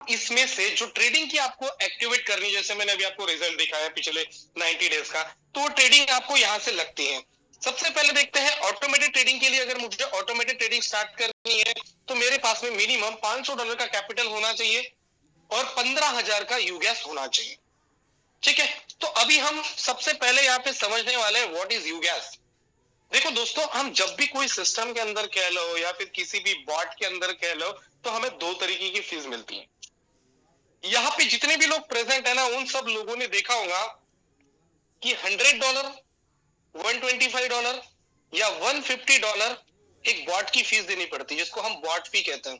इसमें से जो ट्रेडिंग की आपको एक्टिवेट करनी, जैसे मैंने अभी आपको रिजल्ट दिखाया पिछले 90 डेज का, तो वो ट्रेडिंग आपको यहां से लगती है। सबसे पहले देखते हैं ऑटोमेटेड ट्रेडिंग के लिए। अगर मुझे ऑटोमेटेड ट्रेडिंग स्टार्ट करनी है तो मेरे पास में मिनिमम $500 का कैपिटल होना चाहिए और 15,000 का यूगैस होना चाहिए। ठीक है, तो अभी हम सबसे पहले यहाँ पे समझने वाले हैं व्हाट इज यूगैस। देखो दोस्तों, हम जब भी कोई सिस्टम के अंदर कह लो या फिर किसी भी बॉट के अंदर कह लो, तो हमें दो तरीके की फीस मिलती है। यहाँ पे जितने भी लोग प्रेजेंट है ना, उन सब लोगों ने देखा होगा कि $100, $125 या $150 एक बॉट की फीस देनी पड़ती है, जिसको हम बॉट फी कहते हैं।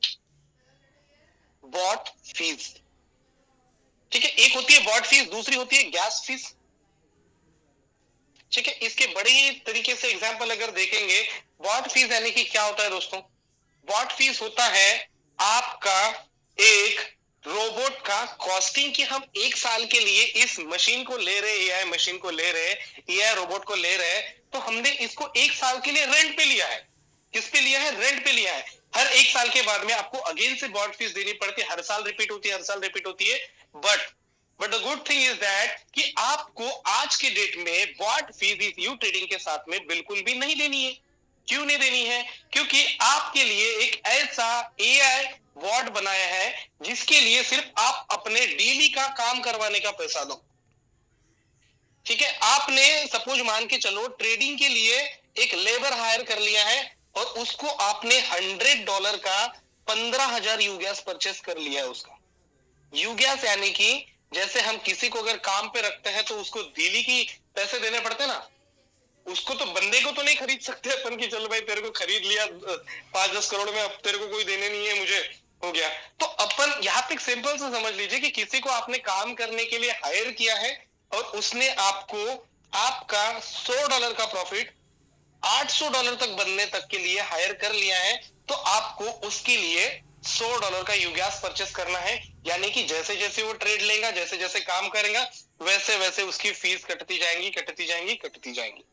बॉट फीस, ठीक है। एक होती है बॉट फीस, दूसरी होती है गैस फीस। ठीक है, इसके बड़े ही तरीके से एग्जांपल अगर देखेंगे, बॉट फीस यानी कि क्या होता है दोस्तों? बॉट फीस होता है आपका एक रोबोट का कॉस्टिंग, कि हम एक साल के लिए इस मशीन को ले रहे, एआई मशीन को ले रहे, एआई रोबोट को ले रहे, तो हमने इसको एक साल के लिए रेंट पे लिया है। किस पे लिया है? रेंट पे लिया है। हर एक साल के बाद में आपको अगेन से बॉट फीस देनी पड़ती है, हर साल रिपीट होती है, हर साल रिपीट होती है। But the good thing is that कि आपको आज के डेट में बॉट फीस इस यू ट्रेडिंग के साथ में बिल्कुल भी नहीं देनी है। क्यों नहीं देनी है? क्योंकि आपके लिए एक ऐसा एआई बॉट बनाया है जिसके लिए सिर्फ आप अपने डेली का काम करवाने का पैसा दो। ठीक है, आपने सपोज मान के चलो ट्रेडिंग के लिए एक लेबर हायर कर लिया है और उसको आपने $100 का 15,000 यूगैस परचेस कर लिया है। उसका यूगैस यानी कि जैसे हम किसी को अगर काम पे रखते हैं तो उसको डेली की पैसे देने पड़ते हैं ना, उसको तो बंदे को तो नहीं खरीद सकते अपन की चलो भाई तेरे को खरीद लिया 5-10 करोड़ में, अब तेरे को कोई देने नहीं है, मुझे हो गया। तो अपन यहाँ पे सिंपल से समझ लीजिए कि किसी को आपने काम करने के लिए हायर किया है और उसने आपको आपका $100 का प्रॉफिट $800 तक बनने तक के लिए हायर कर लिया है, तो आपको उसके लिए $100 का यूगैस परचेस करना है। यानी कि जैसे जैसे वो ट्रेड लेगा, जैसे जैसे काम करेगा, वैसे वैसे उसकी फीस कटती जाएंगी, कटती जाएंगी, कटती जाएंगी।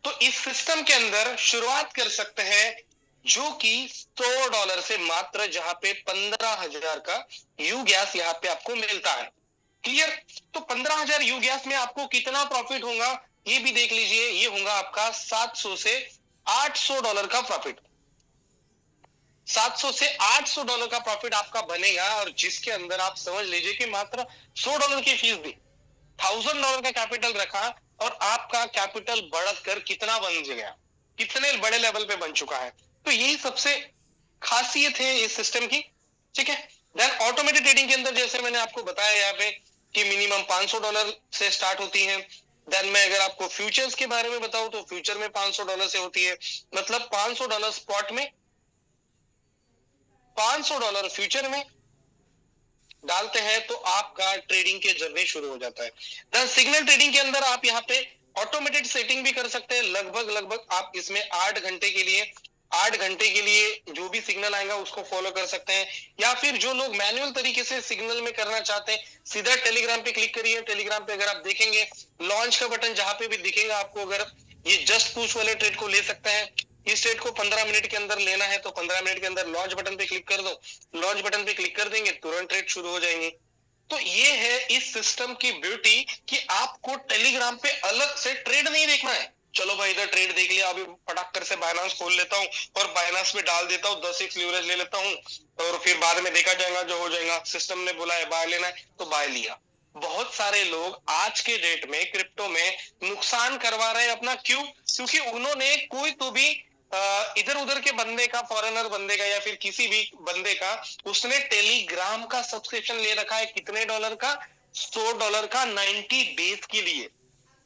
तो इस सिस्टम के अंदर शुरुआत कर सकते हैं जो कि $100 से, मात्र जहां पे 15,000 का यू गैस यहाँ पे आपको मिलता है। क्लियर? तो 15,000 यू गैस में आपको कितना प्रॉफिट होगा ये भी देख लीजिए। ये होगा आपका $700 से $800 का प्रॉफिट। $700 से $800 का प्रॉफिट आपका बनेगा, और जिसके अंदर आप समझ लीजिए कि मात्र $100 की फीस दी, $1,000 का कैपिटल रखा, और आपका कैपिटल बढ़कर कितना बन गया, कितने बड़े लेवल पे बन चुका है। तो यही सबसे खासियत है इस सिस्टम की। ठीक है, देन ऑटोमेटेड ट्रेडिंग के अंदर जैसे मैंने आपको बताया यहाँ पे कि मिनिमम $500 से स्टार्ट होती है। देन मैं अगर आपको फ्यूचर्स के बारे में बताऊं तो फ्यूचर में $500 से होती है, मतलब $500 स्पॉट में, $500 फ्यूचर में डालते हैं तो आपका ट्रेडिंग के जर्नी शुरू हो जाता है। सिग्नल ट्रेडिंग के अंदर आप यहाँ पे ऑटोमेटेड सेटिंग भी कर सकते हैं। लगभग लगभग आप इसमें 8 घंटे के लिए जो भी सिग्नल आएगा उसको फॉलो कर सकते हैं। या फिर जो लोग मैनुअल तरीके से सिग्नल में करना चाहते हैं, सीधा टेलीग्राम पे क्लिक करिए। टेलीग्राम पे अगर आप देखेंगे लॉन्च का बटन जहां पे भी दिखेगा आपको, अगर ये जस्ट पुश वाले ट्रेड को ले सकते हैं, इस ट्रेड को 15 मिनट के अंदर लेना है तो 15 मिनट के अंदर लॉन्च बटन पे क्लिक कर दो। लॉन्च बटन पे क्लिक कर देंगे, तुरंत ट्रेड शुरू हो जाएंगे। तो ये है इस सिस्टम की ब्यूटी कि आपको टेलीग्राम पे अलग से ट्रेड नहीं देखना है। चलो भाई इधर ट्रेड देख लिया, अभी पटाख कर से बाइनांस खोल लेता हूँ और बाइनांस में डाल देता हूँ, 10x लीवरेज ले लेता हूँ, और फिर बाद में देखा जाएगा जो हो जाएगा। सिस्टम ने बोला है बाय लेना है तो बाय लिया। बहुत सारे लोग आज के डेट में क्रिप्टो में नुकसान करवा रहे हैं अपना। क्यों? क्योंकि उन्होंने कोई तो भी इधर उधर के बंदे का, फॉरेनर बंदे का या फिर किसी भी बंदे का, उसने टेलीग्राम का सब्सक्रिप्शन ले रखा है। कितने डॉलर का? $100 का 90 डेज के लिए।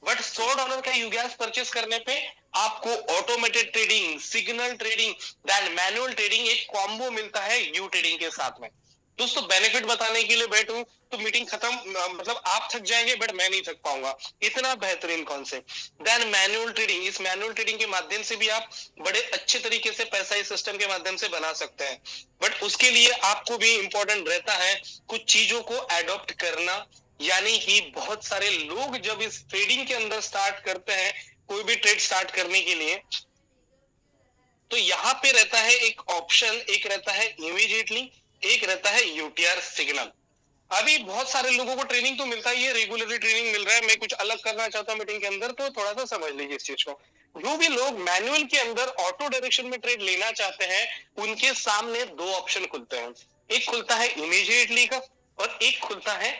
बट $100 का यूगैस परचेस करने पे आपको automated trading, signal trading, then manual trading, एक कॉम्बो मिलता है यू ट्रेडिंग के साथ में। दोस्तों बेनिफिट बताने के लिए बैठूं तो मीटिंग खत्म, मतलब आप थक जाएंगे बट मैं नहीं थक पाऊंगा, इतना बेहतरीन कॉन्सेप्ट। देन मैनुअल ट्रेडिंग, इस मैनुअल ट्रेडिंग के माध्यम से भी आप बड़े अच्छे तरीके से पैसा इस सिस्टम के माध्यम से बना सकते हैं। बट उसके लिए आपको भी इंपॉर्टेंट रहता है कुछ चीजों को एडॉप्ट करना। यानी कि बहुत सारे लोग जब इस ट्रेडिंग के अंदर स्टार्ट करते हैं, कोई भी ट्रेड स्टार्ट करने के लिए, तो यहाँ पे रहता है एक ऑप्शन, एक रहता है इमीडिएटली, एक रहता है यूटीआर सिग्नल। अभी बहुत सारे लोगों को ट्रेनिंग तो मिलता है, ये रेगुलरली ट्रेनिंग मिल रहा है, मैं कुछ अलग करना चाहता हूँ मीटिंग के अंदर, तो थोड़ा सा समझ लीजिए इस चीज को। जो भी लोग मैनुअल के अंदर ऑटो डायरेक्शन में ट्रेड लेना चाहते हैं, उनके सामने दो ऑप्शन खुलते हैं। एक खुलता है इमीडिएटली का, और एक खुलता है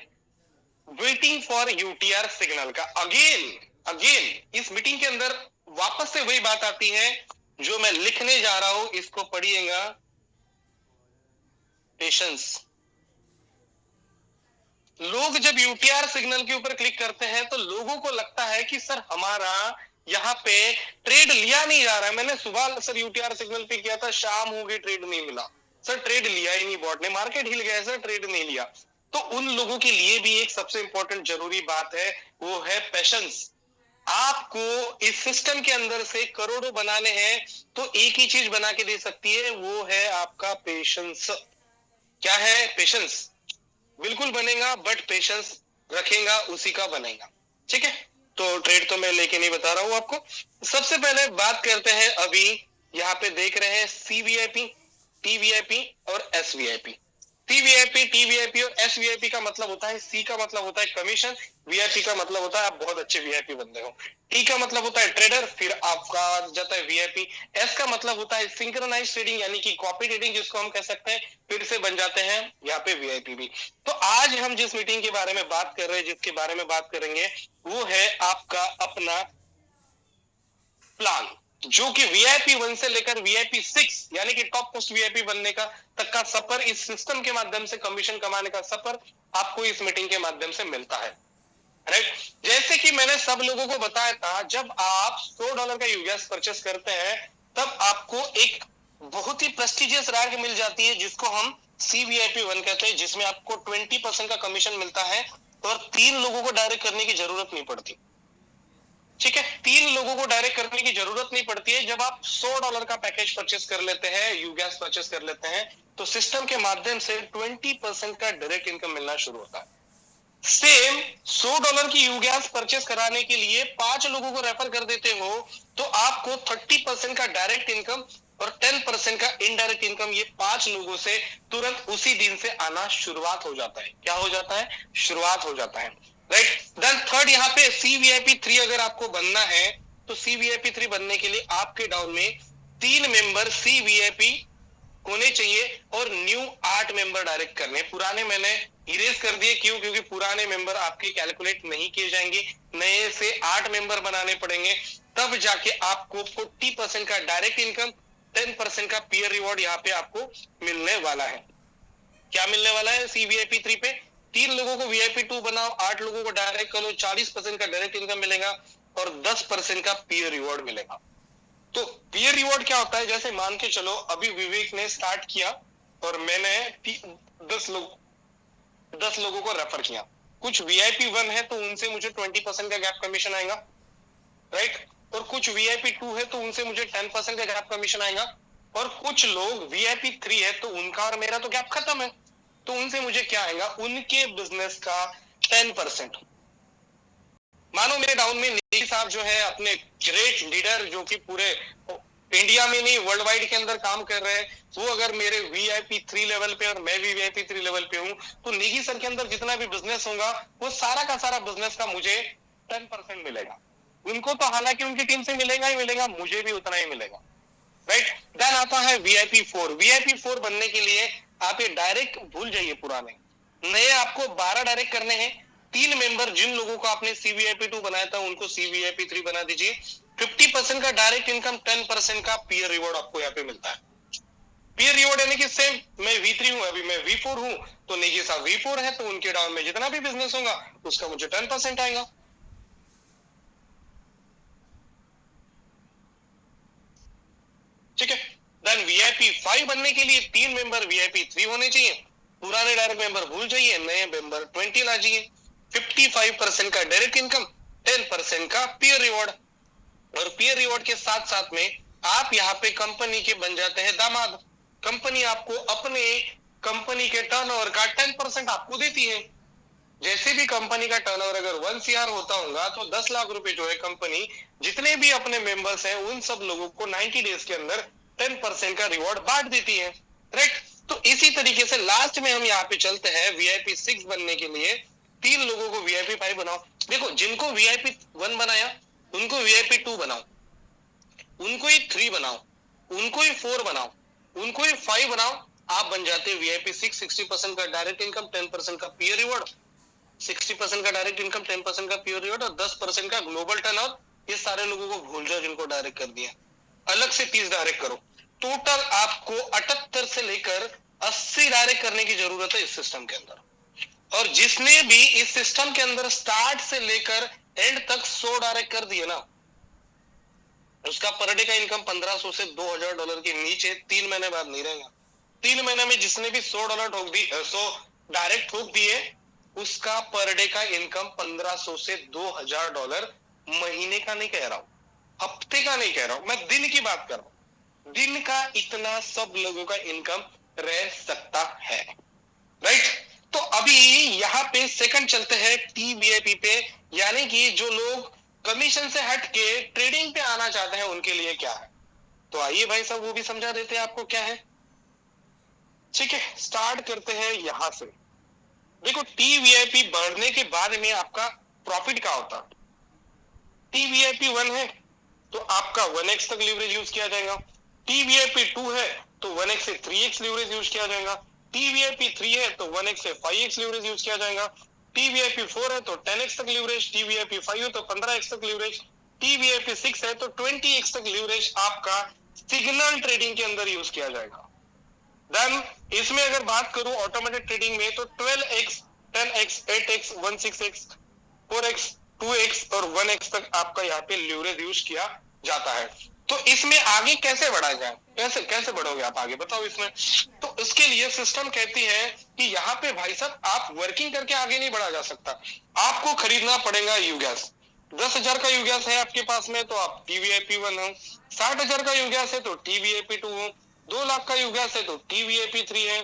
वेटिंग फॉर यूटीआर सिग्नल का। अगेन इस मीटिंग के अंदर वापस से वही बात आती है जो मैं लिखने जा रहा हूं, इसको पढ़िएगा, पेशेंस। लोग जब यूटीआर सिग्नल के ऊपर क्लिक करते हैं तो लोगों को लगता है कि सर हमारा यहाँ पे ट्रेड लिया नहीं जा रहा है। मैंने सुबह सर यूटीआर सिग्नल पे किया था, शाम हो गई ट्रेड नहीं मिला सर, ट्रेड लिया ही नहीं बॉट ने, मार्केट हिल गया सर, ट्रेड नहीं लिया। तो उन लोगों के लिए भी एक सबसे इंपॉर्टेंट जरूरी बात है, वो है पेशेंस। आपको इस सिस्टम के अंदर से करोड़ों बनाने हैं तो एक ही चीज बना के दे सकती है, वो है आपका पेशेंस। क्या है? पेशेंस। बिल्कुल बनेगा, बट पेशेंस रखेगा उसी का बनेगा। ठीक है, तो ट्रेड तो मैं लेके नहीं बता रहा हूं आपको। सबसे पहले बात करते हैं, अभी यहाँ पे देख रहे हैं सीवीआईपी, टीवीआईपी और एसवीआईपी। सीवीआईपी, टीवीआईपी और एसवीआईपी का मतलब होता है, सी का मतलब होता है कमीशन, वीआईपी का मतलब होता है आप बहुत अच्छे वीआईपी बंदे हो, टी का मतलब होता है ट्रेडर, फिर आपका आ जाता है वीआईपी, एस का मतलब होता है सिंक्रोनाइज ट्रेडिंग यानी कि कॉपी ट्रेडिंग जिसको हम कह सकते हैं, फिर से बन जाते हैं यहाँ पे वीआईपी भी। तो आज हम जिस मीटिंग के बारे में बात कर रहे हैं, जिसके बारे में बात करेंगे, वो है आपका अपना प्लान, जो कि वीआईपी 1 से लेकर वीआईपी 6 यानी कि टॉप मोस्ट वीआईपी बनने का तक का सफर, इस सिस्टम के माध्यम से कमीशन कमाने का सफर आपको इस मीटिंग के माध्यम से मिलता है। राइट, जैसे कि मैंने सब लोगों को बताया था, जब आप $100 का यूगैस परचेस करते हैं तब आपको एक बहुत ही प्रेस्टिजियस रैंक मिल जाती है जिसको हम CVIP 1 कहते हैं, जिसमें आपको 20% का कमीशन मिलता है और 3 लोगों को डायरेक्ट करने की जरूरत नहीं पड़ती। ठीक है, 3 लोगों को डायरेक्ट करने की जरूरत नहीं पड़ती है। जब आप $100 का पैकेज परचेस कर लेते हैं, यूगैस परचेस कर लेते हैं, तो सिस्टम के माध्यम से 20% का डायरेक्ट इनकम मिलना शुरू होता है। सेम $100 की यूगैस परचेस कराने के लिए 5 लोगों को रेफर कर देते हो तो आपको 30% का डायरेक्ट इनकम और 10% का इनडायरेक्ट इनकम, ये 5 लोगों से तुरंत उसी दिन से आना शुरुआत हो जाता है। क्या हो जाता है? शुरुआत हो जाता है। राइट, देन थर्ड, यहाँ पे CVIP 3 अगर आपको बनना है तो CVIP 3 बनने के लिए आपके डाउन में 3 मेंबर CVIP होने चाहिए और न्यू 8 मेंबर डायरेक्ट करने। पुराने मैंने इरेज कर दिए, क्यों? क्योंकि पुराने मेंबर आपके कैलकुलेट नहीं किए जाएंगे, नए से 8 मेंबर बनाने पड़ेंगे, तब जाके आपको 40% का डायरेक्ट इनकम, 10% का पीयर रिवॉर्ड यहाँ पे आपको मिलने वाला है। क्या मिलने वाला है CVIP 3 पे? 3 लोगों को VIP 2 बनाओ, 8 लोगों को डायरेक्ट करो, 40% का डायरेक्ट इनकम मिलेगा और 10% का पीयर रिवॉर्ड मिलेगा। तो पीयर रिवॉर्ड क्या होता है? जैसे मान के चलो अभी विवेक ने स्टार्ट किया और मैंने 10 लोगों को रेफर किया, कुछ VIP 1 है तो उनसे मुझे 20% का गैप कमीशन आएगा। राइट, और कुछ VIP 2 है तो उनसे मुझे 10% का गैप कमीशन आएगा, और कुछ लोग VIP 3 है तो उनका और मेरा तो गैप खत्म है, तो उनसे मुझे क्या आएगा? उनके बिजनेस का 10%। मानो मेरे डाउन में नेगी साहब जो है, अपने ग्रेट लीडर जो कि पूरे इंडिया में नहीं वर्ल्ड वाइड के अंदर काम कर रहे हैं, वो अगर मेरे VIP 3 लेवल पे और मैं भी VIP 3 लेवल पे हूं, तो नेगी सर के अंदर जितना भी बिजनेस होगा वो सारा का सारा बिजनेस का मुझे 10% मिलेगा। उनको तो हालांकि उनकी टीम से मिलेगा ही मिलेगा, मुझे भी उतना ही मिलेगा। राइट, देन आता है VIP 4। VIP 4 बनने के लिए आप ये डायरेक्ट भूल जाइए, पुराने नए आपको 12 डायरेक्ट करने हैं। 3 मेंबर जिन लोगों को आपने CVIP 2 बनाया था उनको CVIP 3 बना दीजिए। 50% का डायरेक्ट इनकम, 10% का पीयर रिवॉर्ड आपको यहाँ पे मिलता है। पीयर रिवॉर्ड यानी कि सेम, मैं V3 हूं, अभी मैं V4 हूं, तो निजी साहब V4 है तो उनके डाउन में जितना भी बिजनेस होगा उसका मुझे 10% आएगा। ठीक है, देन VIP 5 बनने के लिए 3 मेंबर VIP 3 होने चाहिए। पुराने डायरेक्ट मेंबर भूल जाइए, नए मेंबर 20 ला जाइए। 55% का डायरेक्ट इनकम, 10% का पीयर रिवॉर्ड, और पीयर रिवॉर्ड के साथ साथ में आप यहाँ पे कंपनी के बन जाते हैं दामाद। कंपनी आपको अपने कंपनी के टर्नओवर का 10% आपको देती है। जैसे भी कंपनी का टर्नओवर अगर 1 CR होता होगा तो 10 लाख रुपए जो है कंपनी जितने भी अपने मेंबर्स हैं उन सब लोगों को 90 डेज के अंदर 10% का रिवॉर्ड बांट देती है। राइट। तो इसी तरीके से लास्ट में हम यहाँ पे चलते हैं VIP 6 बनने के लिए 3 लोगों को VIP 5 बनाओ। देखो जिनको VIP 1 बनाया उनको VIP 2 बनाओ, उनको ही 3 बनाओ, उनको ही 4 बनाओ, उनको ही 5 बनाओ, आप बन जाते हैं VIP 6। 60% का डायरेक्ट इनकम, 10% का पीयर रिवॉर्ड, 60% का डायरेक्ट इनकम, 10% का पीयर रिवॉर्ड और 10% का ग्लोबल टर्नओवर। ये सारे लोगों को भूल जाओ जिनको डायरेक्ट कर दिया, अलग से 30 डायरेक्ट करो। टोटल आपको 78 से लेकर 80 डायरेक्ट करने की जरूरत है इस सिस्टम के अंदर। और जिसने भी इस सिस्टम के अंदर स्टार्ट से लेकर एंड तक 100 डायरेक्ट कर दिए ना, उसका पर डे का इनकम 1500 से $2000 के नीचे 3 महीने बाद नहीं रहेगा। 3 महीने में जिसने भी $100 ठोक दी, 100 डायरेक्ट ठोक दिए, उसका पर डे का इनकम 1500 से $2000 महीने का नहीं कह रहा हूं, हफ्ते का नहीं कह रहा हूं, मैं दिन की बात कर रहा हूं। दिन का इतना सब लोगों का इनकम रह सकता है, राइट। तो अभी यहाँ पे सेकंड चलते हैं TVIP पे, यानी कि जो लोग कमीशन से हट के ट्रेडिंग पे आना चाहते हैं उनके लिए क्या है। तो आइए भाई साहब वो भी समझा देते हैं आपको क्या है। ठीक है, स्टार्ट करते हैं यहां से। देखो TVIP बढ़ने के बाद में आपका प्रॉफिट क्या होता है। TVIP 1 है तो आपका 1x तक लीवरेज यूज किया जाएगा। TVIP 2 है तो 1x से 3x लीवरेज यूज किया जाएगा। TVIP 3 है तो 1x से 5x लीवरेज यूज किया जाएगा। TVIP 4 है तो 10x तक लीवरेज। TVIP 5 है तो 15x तक लीवरेज। TVIP 6 है तो 20x तक लीवरेज आपका सिग्नल ट्रेडिंग के अंदर यूज किया जाएगा। देन इसमें अगर बात करूं ऑटोमेटेड ट्रेडिंग में तो 12x, 10x, 8x, 16x, 4x, 2x और 1x तक आपका यहाँ पे लीवरेज यूज किया जाता है। तो इसमें आगे कैसे बढ़ा जाए, कैसे कैसे बढ़ोगे आप आगे बताओ इसमें। तो इसके लिए सिस्टम कहती है कि यहाँ पे भाई साहब आप वर्किंग करके आगे नहीं बढ़ा जा सकता, आपको खरीदना पड़ेगा यूगैस। 10,000 का यूगैस है आपके पास में तो आप TVIP 1 हो। 60,000 का यूगैस है तो TVIP 2 हो। 2 लाख का यूगैस है तो TVIP 3 है।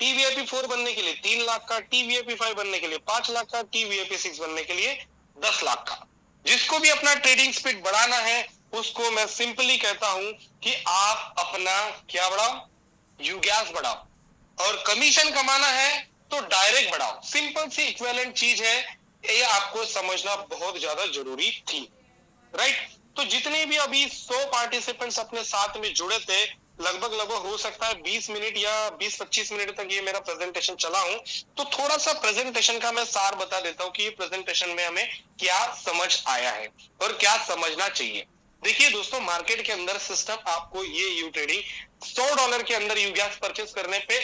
TVIP 4 बनने के लिए 3 लाख का, TVIP 5 बनने के लिए 5 लाख का, TVIP 6 बनने के लिए 10 लाख का। जिसको भी अपना ट्रेडिंग स्पीड बढ़ाना है उसको मैं सिंपली कहता हूं कि आप अपना क्या बढ़ाओ, यूगैस बढ़ाओ। और कमीशन कमाना है तो डायरेक्ट बढ़ाओ। सिंपल सी इक्विवेलेंट चीज है, ये आपको समझना बहुत ज्यादा जरूरी थी, राइट। तो जितने भी अभी 100 पार्टिसिपेंट्स अपने साथ में जुड़े थे, लगभग हो सकता है 20 मिनट या 20-25 मिनट तक ये मेरा प्रेजेंटेशन चला हूं। तो थोड़ा सा प्रेजेंटेशन का मैं सार बता देता हूं कि ये प्रेजेंटेशन में हमें क्या समझ आया है और क्या समझना चाहिए। देखिए दोस्तों, मार्केट के अंदर सिस्टम आपको ये यू ट्रेडिंग $100 के अंदर यूगैस परचेस करने पे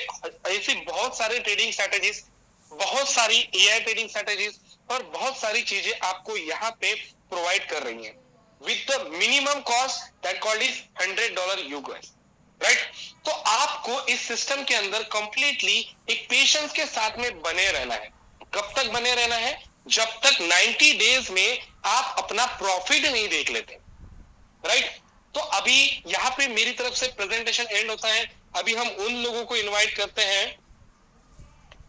ऐसी बहुत सारी ट्रेडिंग स्ट्रेटेजीज, बहुत सारी AI ट्रेडिंग स्ट्रेटेजीज और बहुत सारी चीजें आपको यहाँ पे प्रोवाइड कर रही है with the minimum cost that called is $100 यूगैस, राइट। तो आपको इस सिस्टम के अंदर कंप्लीटली एक पेशेंस के साथ में बने रहना है। कब तक बने रहना है, जब तक 90 डेज में आप अपना प्रॉफिट नहीं देख लेते, राइट। तो अभी यहाँ पे मेरी तरफ से प्रेजेंटेशन एंड होता है। अभी हम उन लोगों को इनवाइट करते हैं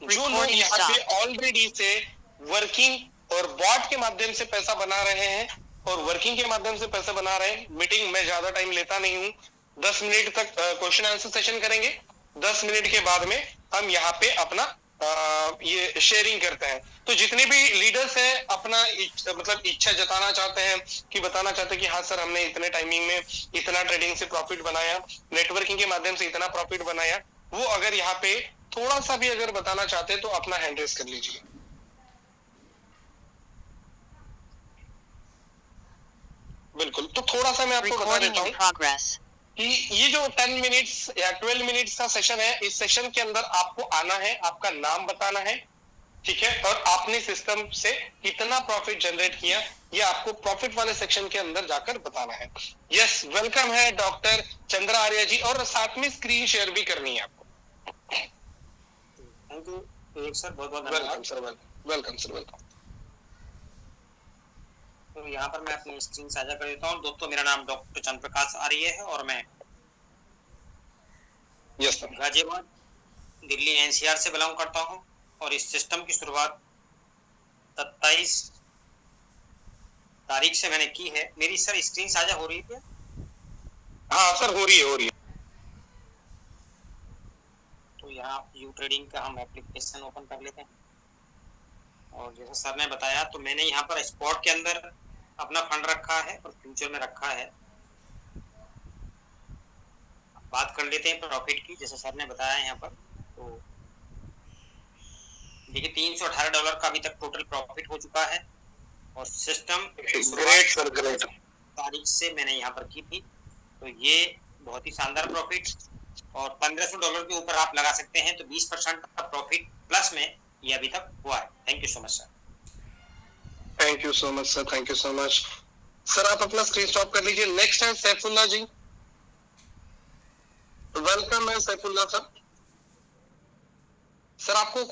जो लोग यहाँ पे ऑलरेडी से वर्किंग और बॉट के माध्यम से पैसा बना रहे हैं और वर्किंग के माध्यम से पैसा बना रहे हैं। मीटिंग में ज्यादा टाइम लेता नहीं हूं, 10 मिनट तक क्वेश्चन आंसर सेशन करेंगे। 10 मिनट के बाद में हम यहाँ पे अपना ये शेयरिंग करते हैं। तो जितने भी लीडर्स हैं अपना मतलब इच्छा जताना चाहते हैं कि बताना चाहते हैं कि हाँ सर हमने इतने टाइमिंग में इतना ट्रेडिंग से प्रॉफिट बनाया, नेटवर्किंग के माध्यम से इतना प्रॉफिट बनाया, वो अगर यहाँ पे थोड़ा सा भी अगर बताना चाहते हैं तो अपना हैंड रेस कर लीजिए। बिल्कुल, तो थोड़ा सा मैं आपको बता देता हूँ कि ये जो 10 मिनट्स या 12 मिनट्स का सेशन है, इस सेशन के अंदर आपको आना है, आपका नाम बताना है, ठीक है, और आपने सिस्टम से कितना प्रॉफिट जनरेट किया ये आपको प्रॉफिट वाले सेक्शन के अंदर जाकर बताना है। यस, वेलकम है डॉक्टर चंद्रा आर्य जी, और साथ में स्क्रीन शेयर भी करनी है आपको। थैंक यू सर, बहुत बहुत welcome sir, welcome sir, welcome. तो यहाँ पर मैं अपनी स्क्रीन साझा कर देता हूँ। दोस्तों, मेरा नाम डॉक्टर चंद्र प्रकाश आर्य है और मैं गाजियाबाद दिल्ली NCR से बिलोंग करता हूँ और इस सिस्टम की शुरुआत 27 तारीख से मैंने की है। मेरी सर स्क्रीन साझा हो रही है? हाँ सर, हो रही है, हो रही है। यहाँ यू ट्रेडिंग का हम एप्लीकेशन ओपन कर लेते हैं। और जैसा सर ने बताया तो मैंने यहाँ पर स्पॉट के अंदर अपना फंड रखा है और फ्यूचर में रखा है। बात कर लेते हैं प्रॉफिट की, जैसे सर ने बताया यहाँ पर। तो देखिए $318 का अभी तक टोटल प्रॉफिट हो चुका है और सिस्टम ग्रेट सर, ग्रेट। तारीख से मैंने यहाँ पर की थी, तो ये बहुत ही शानदार प्रॉफिट। और $1500 के ऊपर आप लगा सकते हैं, तो 20% का प्रॉफिट प्लस में ये अभी तक हुआ है। Thank you so much sir. Thank you so much sir, thank you so much sir. आप अपना स्क्रीन स्टॉप कर लीजिए। नेक्स्ट है सैफुल्ला जी। वेलकम है सैफुल्ला सर। सर आपको